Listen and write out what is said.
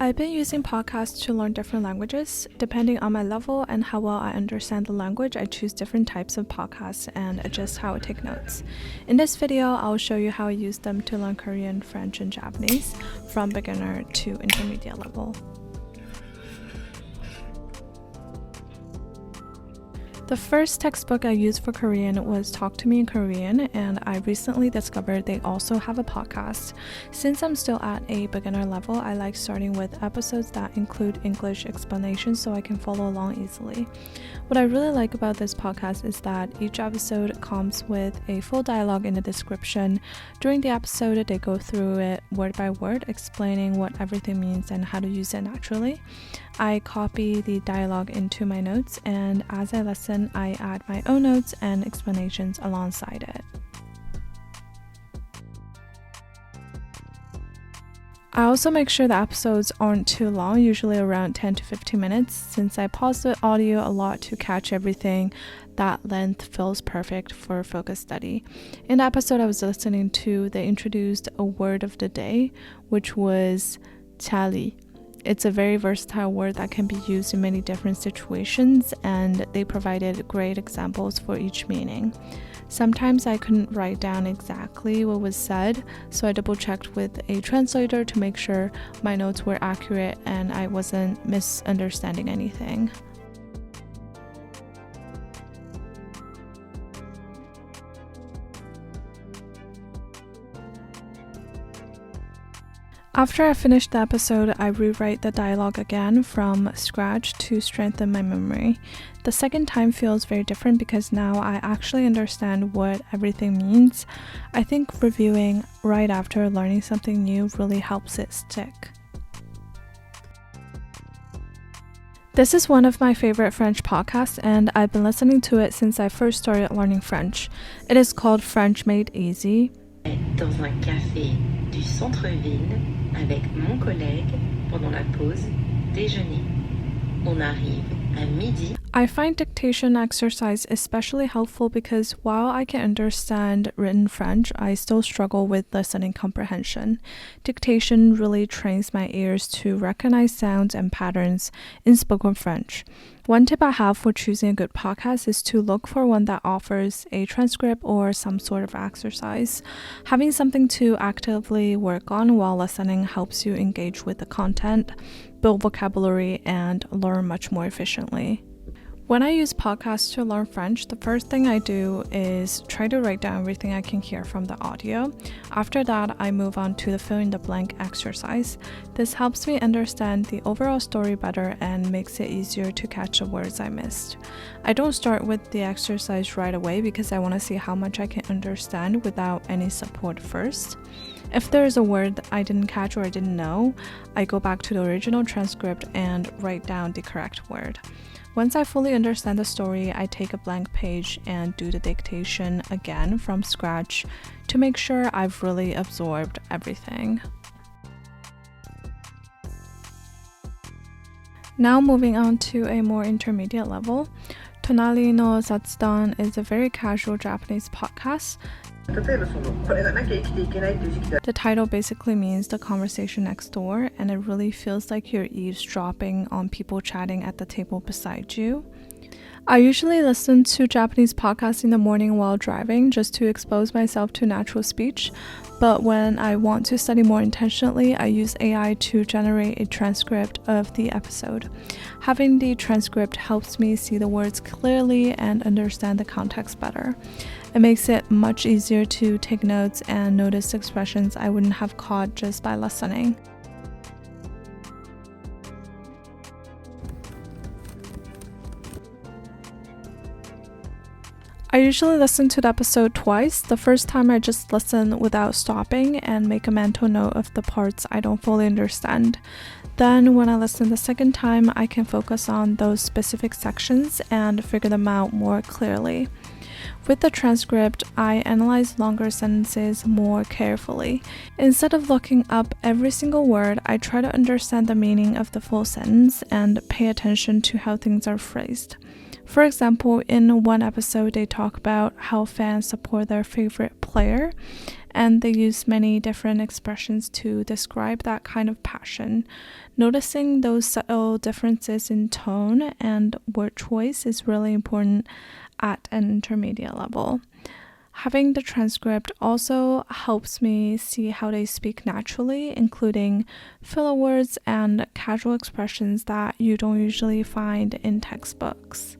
I've been using podcasts to learn different languages. Depending on my level and how well I understand the language, I choose different types of podcasts and adjust how I take notes. In this video, I'll show you how I use them to learn Korean, French, and Japanese from beginner to intermediate level. The first textbook I used for Korean was Talk to Me in Korean, and I recently discovered they also have a podcast. Since I'm still at a beginner level, I like starting with episodes that include English explanations so I can follow along easily. What I really like about this podcast is that each episode comes with a full dialogue in the description. During the episode, they go through it word by word, explaining what everything means and how to use it naturally. I copy the dialogue into my notes, and as I listen, I add my own notes and explanations alongside it. I also make sure the episodes aren't too long, usually around 10 to 15 minutes. Since I pause the audio a lot to catch everything, that length feels perfect for focus study. In the episode I was listening to, they introduced a word of the day, which was chali. It's a very versatile word that can be used in many different situations, and they provided great examples for each meaning. Sometimes I couldn't write down exactly what was said, so I double-checked with a translator to make sure my notes were accurate and I wasn't misunderstanding anything. After I finish the episode, I rewrite the dialogue again from scratch to strengthen my memory. The second time feels very different because now I actually understand what everything means. I think reviewing right after learning something new really helps it stick. This is one of my favorite French podcasts, and I've been listening to it since I first started learning French. It is called French Made Easy. Dans un café du centre-ville avec mon collègue pendant la pause déjeuner. On arrive à midi. I find dictation exercise especially helpful because while I can understand written French, I still struggle with listening comprehension. Dictation really trains my ears to recognize sounds and patterns in spoken French. One tip I have for choosing a good podcast is to look for one that offers a transcript or some sort of exercise. Having something to actively work on while listening helps you engage with the content, build vocabulary, and learn much more efficiently. When I use podcasts to learn French, the first thing I do is try to write down everything I can hear from the audio. After that, I move on to the fill in the blank exercise. This helps me understand the overall story better and makes it easier to catch the words I missed. I don't start with the exercise right away because I want to see how much I can understand without any support first. If there is a word I didn't catch or I didn't know, I go back to the original transcript and write down the correct word. Once I fully understand the story, I take a blank page and do the dictation again from scratch to make sure I've really absorbed everything. Now moving on to a more intermediate level. To Nari no Zatsudan is a very casual Japanese podcast. The title basically means the conversation next door, and it really feels like you're eavesdropping on people chatting at the table beside you. I usually listen to Japanese podcasts in the morning while driving just to expose myself to natural speech, but when I want to study more intentionally, I use AI to generate a transcript of the episode. Having the transcript helps me see the words clearly and understand the context better. It makes it much easier to take notes and notice expressions I wouldn't have caught just by listening. I usually listen to the episode twice. The first time I just listen without stopping and make a mental note of the parts I don't fully understand. Then when I listen the second time, I can focus on those specific sections and figure them out more clearly. With the transcript, I analyze longer sentences more carefully. Instead of looking up every single word, I try to understand the meaning of the full sentence and pay attention to how things are phrased. For example, in one episode, they talk about how fans support their favorite player, and they use many different expressions to describe that kind of passion. Noticing those subtle differences in tone and word choice is really important at an intermediate level. Having the transcript also helps me see how they speak naturally, including filler words and casual expressions that you don't usually find in textbooks.